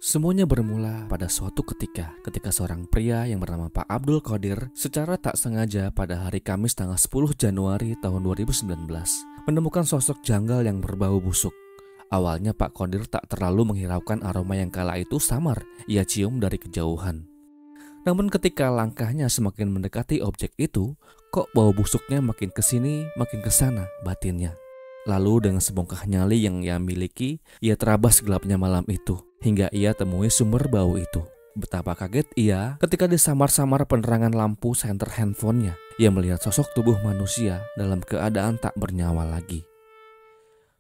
Semuanya bermula pada suatu ketika seorang pria yang bernama Pak Abdul Qadir secara tak sengaja pada hari Kamis tanggal 10 Januari tahun 2019 menemukan sosok janggal yang berbau busuk. Awalnya Pak Qadir tak terlalu menghiraukan aroma yang kala itu samar ia cium dari kejauhan. Namun ketika langkahnya semakin mendekati objek itu, kok bau busuknya makin kesini makin kesana batinnya. Lalu dengan sebongkah nyali yang ia miliki, ia terabas gelapnya malam itu, hingga ia temui sumber bau itu. Betapa kaget ia ketika di samar-samar penerangan lampu senter handphonenya, ia melihat sosok tubuh manusia dalam keadaan tak bernyawa lagi.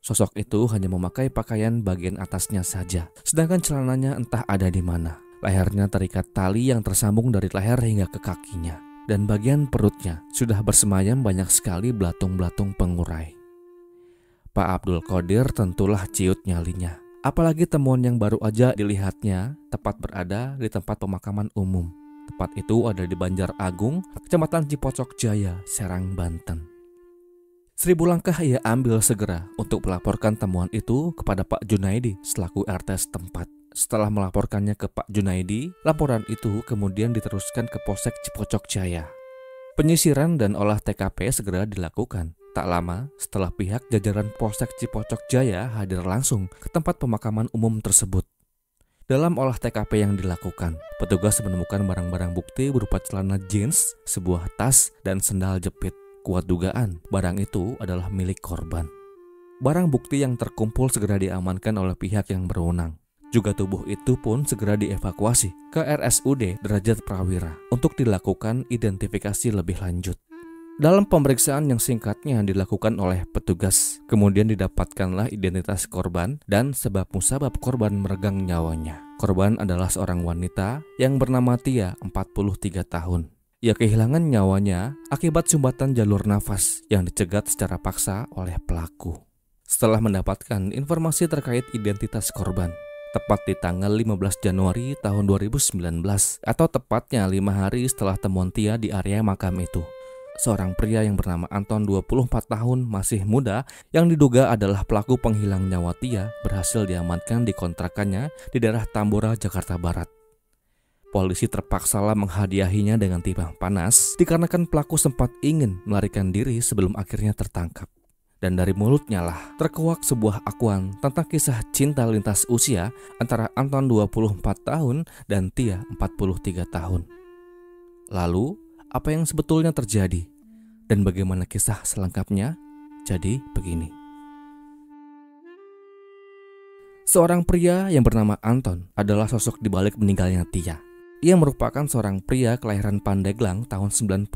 Sosok itu hanya memakai pakaian bagian atasnya saja, sedangkan celananya entah ada di mana. Lehernya terikat tali yang tersambung dari leher hingga ke kakinya, dan bagian perutnya sudah bersemayam banyak sekali belatung-belatung pengurai. Pak Abdul Qadir tentulah ciut nyalinya. Apalagi temuan yang baru aja dilihatnya tepat berada di tempat pemakaman umum. Tempat itu ada di Banjar Agung, Kecamatan Cipocok Jaya, Serang, Banten. 1000 langkah ia ambil segera untuk melaporkan temuan itu kepada Pak Junaidi selaku RT setempat. Setelah melaporkannya ke Pak Junaidi, laporan itu kemudian diteruskan ke Polsek Cipocok Jaya. Penyisiran dan olah TKP segera dilakukan. Tak lama setelah pihak jajaran Polsek Cipocok Jaya hadir langsung ke tempat pemakaman umum tersebut. Dalam olah TKP yang dilakukan, petugas menemukan barang-barang bukti berupa celana jeans, sebuah tas, dan sendal jepit. Kuat dugaan, barang itu adalah milik korban. Barang bukti yang terkumpul segera diamankan oleh pihak yang berwenang. Juga tubuh itu pun segera dievakuasi ke RSUD Derajat Prawira untuk dilakukan identifikasi lebih lanjut. Dalam pemeriksaan yang singkatnya dilakukan oleh petugas, kemudian didapatkanlah identitas korban dan sebab musabab korban meregang nyawanya. Korban adalah seorang wanita yang bernama Tia, 43 tahun. Ia kehilangan nyawanya akibat sumbatan jalur nafas yang dicegat secara paksa oleh pelaku. Setelah mendapatkan informasi terkait identitas korban, tepat di tanggal 15 Januari tahun 2019 atau tepatnya 5 hari setelah temuan Tia di area makam itu, seorang pria yang bernama Anton 24 tahun masih muda yang diduga adalah pelaku penghilang nyawa Tia berhasil diamankan di kontrakannya di daerah Tambora, Jakarta Barat. Polisi terpaksalah menghadiahinya dengan timah panas dikarenakan pelaku sempat ingin melarikan diri sebelum akhirnya tertangkap. Dan dari mulutnya lah terkuak sebuah akuan tentang kisah cinta lintas usia antara Anton 24 tahun dan Tia 43 tahun. Lalu, apa yang sebetulnya terjadi? Dan bagaimana kisah selengkapnya? Jadi begini. Seorang pria yang bernama Anton adalah sosok di balik meninggalnya Tia. Ia merupakan seorang pria kelahiran Pandeglang tahun 95.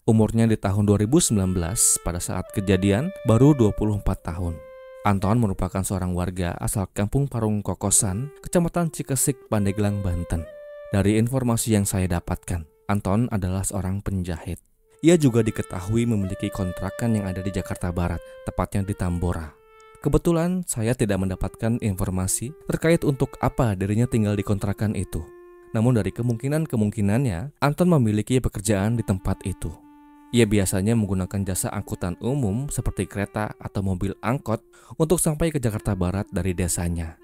Umurnya di tahun 2019 pada saat kejadian baru 24 tahun. Anton merupakan seorang warga asal Kampung Parung Kokosan, Kecamatan Cikesik, Pandeglang, Banten. Dari informasi yang saya dapatkan, Anton adalah seorang penjahit. Ia juga diketahui memiliki kontrakan yang ada di Jakarta Barat, tepatnya di Tambora. Kebetulan saya tidak mendapatkan informasi terkait untuk apa dirinya tinggal di kontrakan itu. Namun dari kemungkinannya, Anton memiliki pekerjaan di tempat itu. Ia biasanya menggunakan jasa angkutan umum seperti kereta atau mobil angkot untuk sampai ke Jakarta Barat dari desanya.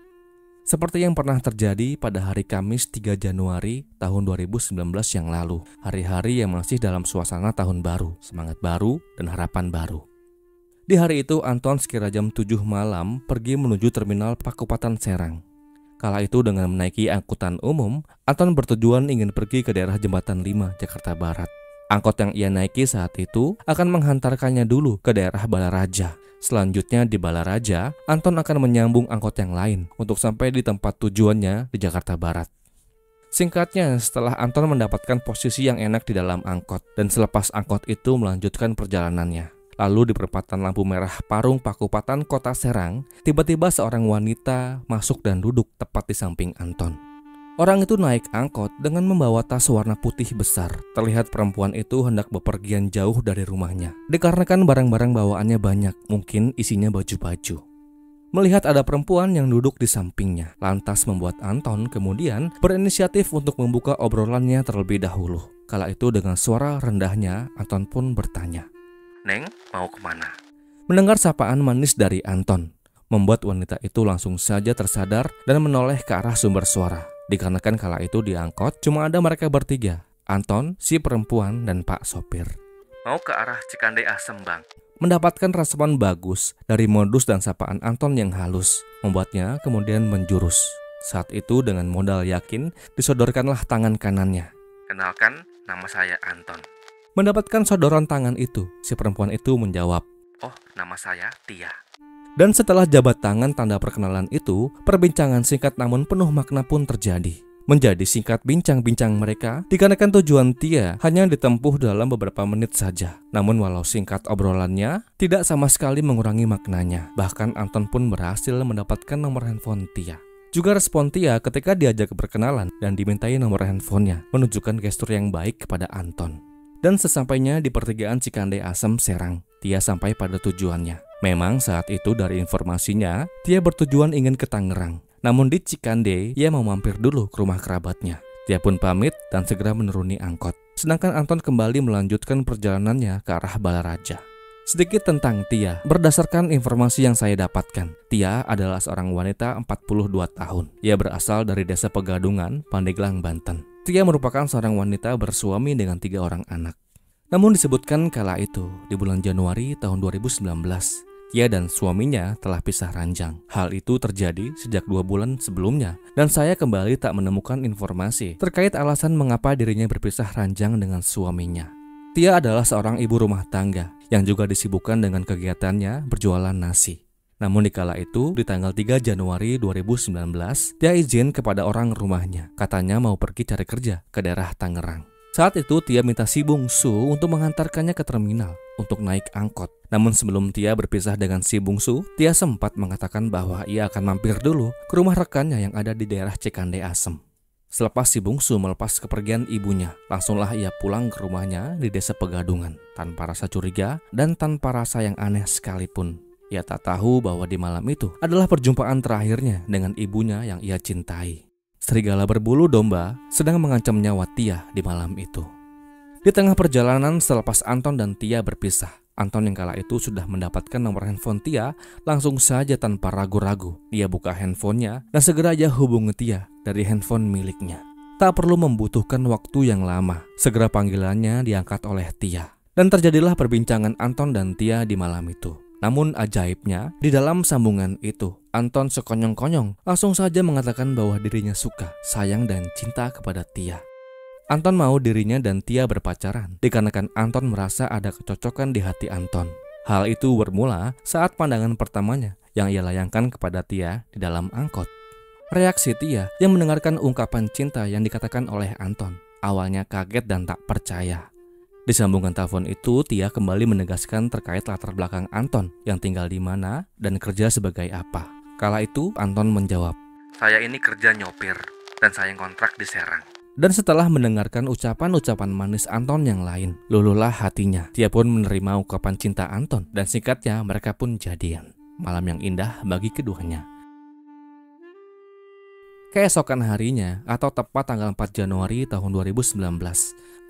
Seperti yang pernah terjadi pada hari Kamis 3 Januari tahun 2019 yang lalu, hari-hari yang masih dalam suasana tahun baru, semangat baru, dan harapan baru. Di hari itu Anton sekira jam 7 malam pergi menuju terminal Pakupatan Serang. Kala itu dengan menaiki angkutan umum, Anton bertujuan ingin pergi ke daerah Jembatan 5, Jakarta Barat. Angkot yang ia naiki saat itu akan menghantarkannya dulu ke daerah Balaraja. Selanjutnya di Balaraja, Anton akan menyambung angkot yang lain untuk sampai di tempat tujuannya di Jakarta Barat. Singkatnya, setelah Anton mendapatkan posisi yang enak di dalam angkot dan selepas angkot itu melanjutkan perjalanannya. Lalu di perempatan lampu merah Parung Pakupatan Kota Serang, tiba-tiba seorang wanita masuk dan duduk tepat di samping Anton. Orang itu naik angkot dengan membawa tas warna putih besar. Terlihat perempuan itu hendak bepergian jauh dari rumahnya. Dikarenakan barang-barang bawaannya banyak, mungkin isinya baju-baju. Melihat ada perempuan yang duduk di sampingnya, lantas membuat Anton kemudian berinisiatif untuk membuka obrolannya terlebih dahulu. Kala itu dengan suara rendahnya, Anton pun bertanya, "Neng, mau kemana?" Mendengar sapaan manis dari Anton, membuat wanita itu langsung saja tersadar dan menoleh ke arah sumber suara. Dikarenakan kala itu di angkot cuma ada mereka bertiga, Anton, si perempuan, dan Pak sopir. Mau ke arah Cikande Asem, Bang. Mendapatkan respon bagus dari modus dan sapaan Anton yang halus, membuatnya kemudian menjurus. Saat itu dengan modal yakin disodorkanlah tangan kanannya. Kenalkan, nama saya Anton. Mendapatkan sodoran tangan itu, si perempuan itu menjawab, oh, nama saya Tia. Dan setelah jabat tangan tanda perkenalan itu, perbincangan singkat namun penuh makna pun terjadi. Menjadi singkat bincang-bincang mereka, dikarenakan tujuan Tia hanya ditempuh dalam beberapa menit saja. Namun walau singkat obrolannya, tidak sama sekali mengurangi maknanya. Bahkan Anton pun berhasil mendapatkan nomor handphone Tia. Juga respon Tia ketika diajak berkenalan dan dimintai nomor handphonenya, menunjukkan gestur yang baik kepada Anton. Dan sesampainya di pertigaan Cikande Asem, Serang, Tia sampai pada tujuannya. Memang saat itu dari informasinya, Tia bertujuan ingin ke Tangerang. Namun di Cikande, ia mau mampir dulu ke rumah kerabatnya. Tia pun pamit dan segera menuruni angkot. Sedangkan Anton kembali melanjutkan perjalanannya ke arah Balaraja. Sedikit tentang Tia, berdasarkan informasi yang saya dapatkan, Tia adalah seorang wanita 42 tahun. Ia berasal dari desa Pegadungan, Pandeglang, Banten. Tia merupakan seorang wanita bersuami dengan 3 orang anak. Namun disebutkan kala itu, di bulan Januari tahun 2019, Tia dan suaminya telah pisah ranjang. Hal itu terjadi sejak 2 bulan sebelumnya, dan saya kembali tak menemukan informasi terkait alasan mengapa dirinya berpisah ranjang dengan suaminya. Tia adalah seorang ibu rumah tangga yang juga disibukkan dengan kegiatannya berjualan nasi. Namun di kala itu, di tanggal 3 Januari 2019, Tia izin kepada orang rumahnya. Katanya mau pergi cari kerja ke daerah Tangerang. Saat itu Tia minta si bungsu untuk mengantarkannya ke terminal untuk naik angkot. Namun sebelum Tia berpisah dengan si bungsu, Tia sempat mengatakan bahwa ia akan mampir dulu ke rumah rekannya yang ada di daerah Cikande Asem. Selepas si bungsu melepas kepergian ibunya, langsunglah ia pulang ke rumahnya di desa Pegadungan tanpa rasa curiga dan tanpa rasa yang aneh sekalipun. Ia tak tahu bahwa di malam itu adalah perjumpaan terakhirnya dengan ibunya yang ia cintai. Serigala berbulu domba sedang mengancam nyawa Tia di malam itu. Di tengah perjalanan selepas Anton dan Tia berpisah, Anton yang kala itu sudah mendapatkan nomor handphone Tia, langsung saja tanpa ragu-ragu ia buka handphonenya dan segera aja hubungi Tia dari handphone miliknya. Tak perlu membutuhkan waktu yang lama, segera panggilannya diangkat oleh Tia. Dan terjadilah perbincangan Anton dan Tia di malam itu. Namun ajaibnya, di dalam sambungan itu, Anton sekonyong-konyong langsung saja mengatakan bahwa dirinya suka, sayang dan cinta kepada Tia. Anton mau dirinya dan Tia berpacaran, dikarenakan Anton merasa ada kecocokan di hati Anton. Hal itu bermula saat pandangan pertamanya yang ia layangkan kepada Tia di dalam angkot. Reaksi Tia yang mendengarkan ungkapan cinta yang dikatakan oleh Anton, awalnya kaget dan tak percaya. Di sambungan telepon itu, Tia kembali menegaskan terkait latar belakang Anton yang tinggal di mana dan kerja sebagai apa. Kala itu, Anton menjawab, saya ini kerja nyopir dan saya kontrak di Serang. Dan setelah mendengarkan ucapan-ucapan manis Anton yang lain, luluhlah hatinya. Tia pun menerima ungkapan cinta Anton dan singkatnya mereka pun jadian. Malam yang indah bagi keduanya. Keesokan harinya atau tepat tanggal 4 Januari tahun 2019,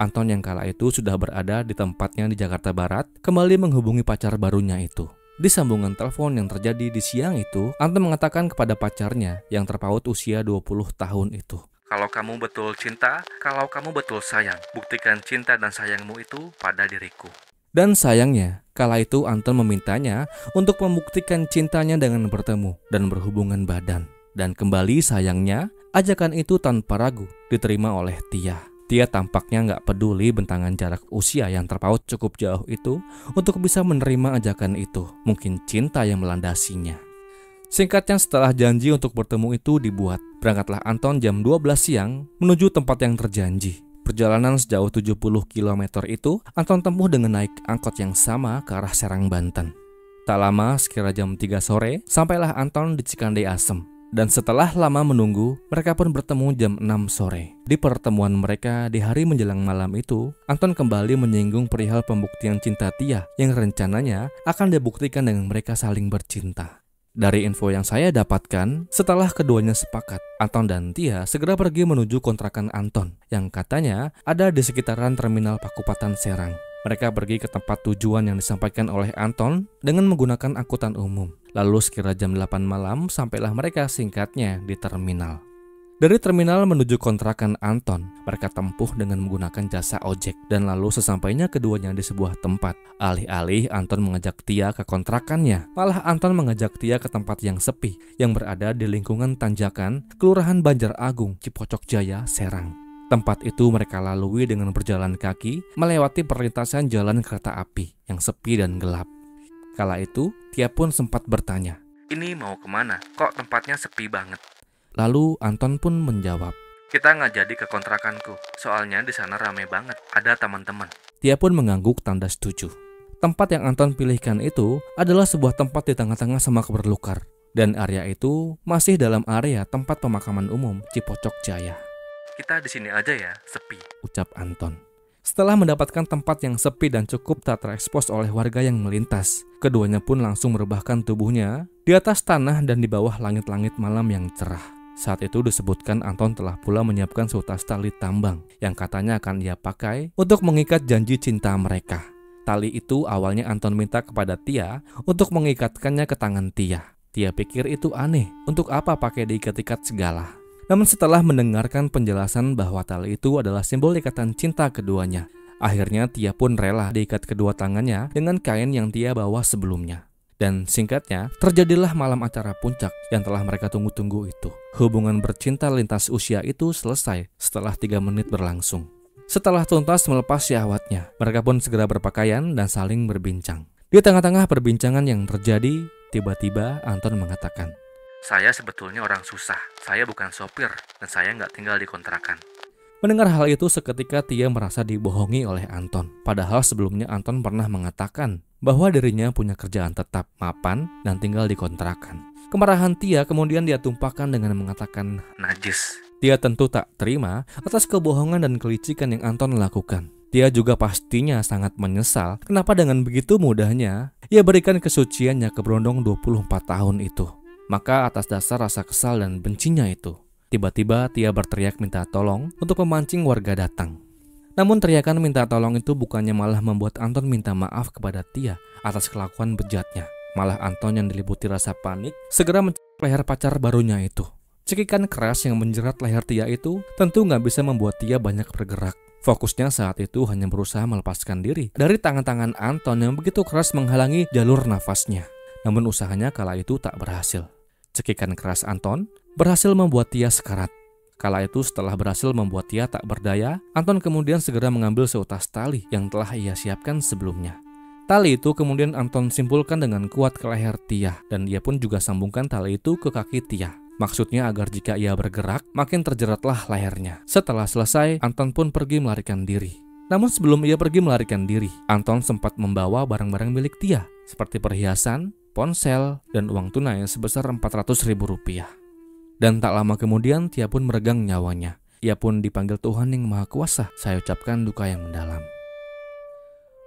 Anton yang kala itu sudah berada di tempatnya di Jakarta Barat kembali menghubungi pacar barunya itu. Di sambungan telepon yang terjadi di siang itu, Anton mengatakan kepada pacarnya yang terpaut usia 20 tahun itu, kalau kamu betul cinta, kalau kamu betul sayang, buktikan cinta dan sayangmu itu pada diriku. Dan sayangnya, kala itu Anton memintanya untuk membuktikan cintanya dengan bertemu dan berhubungan badan. Dan kembali sayangnya, ajakan itu tanpa ragu diterima oleh Tia. Tia tampaknya gak peduli bentangan jarak usia yang terpaut cukup jauh itu untuk bisa menerima ajakan itu. Mungkin cinta yang melandasinya. Singkatnya setelah janji untuk bertemu itu dibuat, berangkatlah Anton jam 12 siang menuju tempat yang terjanji. Perjalanan sejauh 70 km itu Anton tempuh dengan naik angkot yang sama ke arah Serang, Banten. Tak lama, sekira jam 3 sore, sampailah Anton di Cikande Asem. Dan setelah lama menunggu, mereka pun bertemu jam 6 sore. Di pertemuan mereka di hari menjelang malam itu, Anton kembali menyinggung perihal pembuktian cinta Tia yang rencananya akan dibuktikan dengan mereka saling bercinta. Dari info yang saya dapatkan, setelah keduanya sepakat, Anton dan Tia segera pergi menuju kontrakan Anton yang katanya ada di sekitaran terminal Pakupatan Serang. Mereka pergi ke tempat tujuan yang disampaikan oleh Anton dengan menggunakan angkutan umum. Lalu sekira jam 8 malam sampailah mereka singkatnya di terminal. Dari terminal menuju kontrakan Anton, mereka tempuh dengan menggunakan jasa ojek. Dan lalu sesampainya keduanya di sebuah tempat, alih-alih Anton mengajak Tia ke kontrakannya, malah Anton mengajak Tia ke tempat yang sepi, yang berada di lingkungan Tanjakan, Kelurahan Banjar Agung, Cipocok Jaya, Serang. Tempat itu mereka lalui dengan berjalan kaki, melewati perlintasan jalan kereta api yang sepi dan gelap. Kala itu, Tia pun sempat bertanya, "Ini mau kemana? Kok tempatnya sepi banget?" Lalu Anton pun menjawab, "Kita nggak jadi ke kontrakanku, soalnya di sana ramai banget, ada teman-teman." Tia pun mengangguk tanda setuju. Tempat yang Anton pilihkan itu adalah sebuah tempat di tengah-tengah semak berlukar, dan area itu masih dalam area tempat pemakaman umum Cipocok Jaya. "Kita di sini aja ya, sepi," ucap Anton. Setelah mendapatkan tempat yang sepi dan cukup tak terekspos oleh warga yang melintas, keduanya pun langsung merebahkan tubuhnya di atas tanah dan di bawah langit-langit malam yang cerah. Saat itu disebutkan Anton telah pula menyiapkan seutas tali tambang yang katanya akan ia pakai untuk mengikat janji cinta mereka. Tali itu awalnya Anton minta kepada Tia untuk mengikatkannya ke tangan Tia. Tia pikir itu aneh, untuk apa pakai diikat-ikat segala. Namun setelah mendengarkan penjelasan bahwa tali itu adalah simbol ikatan cinta keduanya, akhirnya Tia pun rela diikat kedua tangannya dengan kain yang Tia bawa sebelumnya. Dan singkatnya, terjadilah malam acara puncak yang telah mereka tunggu-tunggu itu. Hubungan bercinta lintas usia itu selesai setelah 3 menit berlangsung. Setelah tuntas melepas syahwatnya, mereka pun segera berpakaian dan saling berbincang. Di tengah-tengah perbincangan yang terjadi, tiba-tiba Anton mengatakan, "Saya sebetulnya orang susah, saya bukan sopir, dan saya nggak tinggal di kontrakan." Mendengar hal itu seketika Tia merasa dibohongi oleh Anton. Padahal sebelumnya Anton pernah mengatakan bahwa dirinya punya kerjaan tetap, mapan, dan tinggal di kontrakan. Kemarahan Tia kemudian dia tumpahkan dengan mengatakan najis. Tia tentu tak terima atas kebohongan dan kelicikan yang Anton lakukan. Tia juga pastinya sangat menyesal kenapa dengan begitu mudahnya ia berikan kesuciannya ke berondong 24 tahun itu. Maka atas dasar rasa kesal dan bencinya itu, tiba-tiba Tia berteriak minta tolong untuk memancing warga datang. Namun teriakan minta tolong itu bukannya malah membuat Anton minta maaf kepada Tia atas kelakuan bejatnya. Malah Anton yang diliputi rasa panik segera mencekik leher pacar barunya itu. Cekikan keras yang menjerat leher Tia itu tentu nggak bisa membuat Tia banyak bergerak. Fokusnya saat itu hanya berusaha melepaskan diri dari tangan-tangan Anton yang begitu keras menghalangi jalur nafasnya. Namun usahanya kala itu tak berhasil. Cekikan keras Anton berhasil membuat Tia sekarat. Kala itu setelah berhasil membuat Tia tak berdaya, Anton kemudian segera mengambil seutas tali yang telah ia siapkan sebelumnya. Tali itu kemudian Anton simpulkan dengan kuat ke leher Tia, dan dia pun juga sambungkan tali itu ke kaki Tia. Maksudnya agar jika ia bergerak, makin terjeratlah lehernya. Setelah selesai, Anton pun pergi melarikan diri. Namun sebelum ia pergi melarikan diri, Anton sempat membawa barang-barang milik Tia, seperti perhiasan, ponsel, dan uang tunai sebesar Rp400.000. Dan tak lama kemudian Tia pun meregang nyawanya. Ia pun dipanggil Tuhan yang Maha Kuasa. Saya ucapkan duka yang mendalam.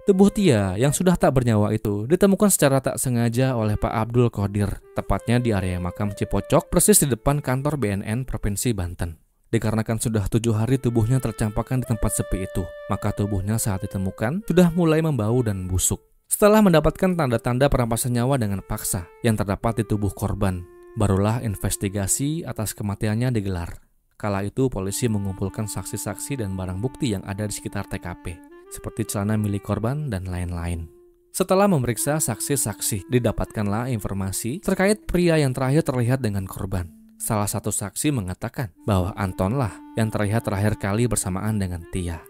Tubuh Tia yang sudah tak bernyawa itu ditemukan secara tak sengaja oleh Pak Abdul Qodir, tepatnya di area makam Cipocok, persis di depan kantor BNN Provinsi Banten. Dikarenakan sudah 7 hari tubuhnya tercampakkan di tempat sepi itu, maka tubuhnya saat ditemukan sudah mulai membau dan busuk. Setelah mendapatkan tanda-tanda perampasan nyawa dengan paksa yang terdapat di tubuh korban, barulah investigasi atas kematiannya digelar. Kala itu polisi mengumpulkan saksi-saksi dan barang bukti yang ada di sekitar TKP, seperti celana milik korban dan lain-lain. Setelah memeriksa saksi-saksi, didapatkanlah informasi terkait pria yang terakhir terlihat dengan korban. Salah satu saksi mengatakan bahwa Antonlah yang terlihat terakhir kali bersamaan dengan Tia.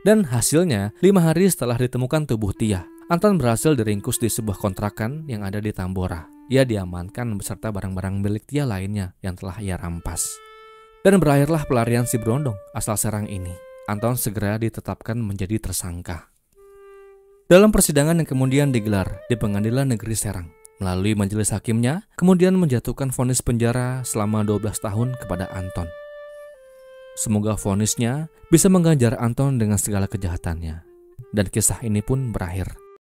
Dan hasilnya, 5 hari setelah ditemukan tubuh Tia, Anton berhasil diringkus di sebuah kontrakan yang ada di Tambora. Ia diamankan beserta barang-barang milik Tia lainnya yang telah ia rampas. Dan berakhirlah pelarian si berondong asal Serang ini. Anton segera ditetapkan menjadi tersangka. Dalam persidangan yang kemudian digelar di Pengadilan Negeri Serang, melalui majelis hakimnya, kemudian menjatuhkan vonis penjara selama 12 tahun kepada Anton. Semoga vonisnya bisa mengganjar Anton dengan segala kejahatannya. Dan kisah ini pun berakhir.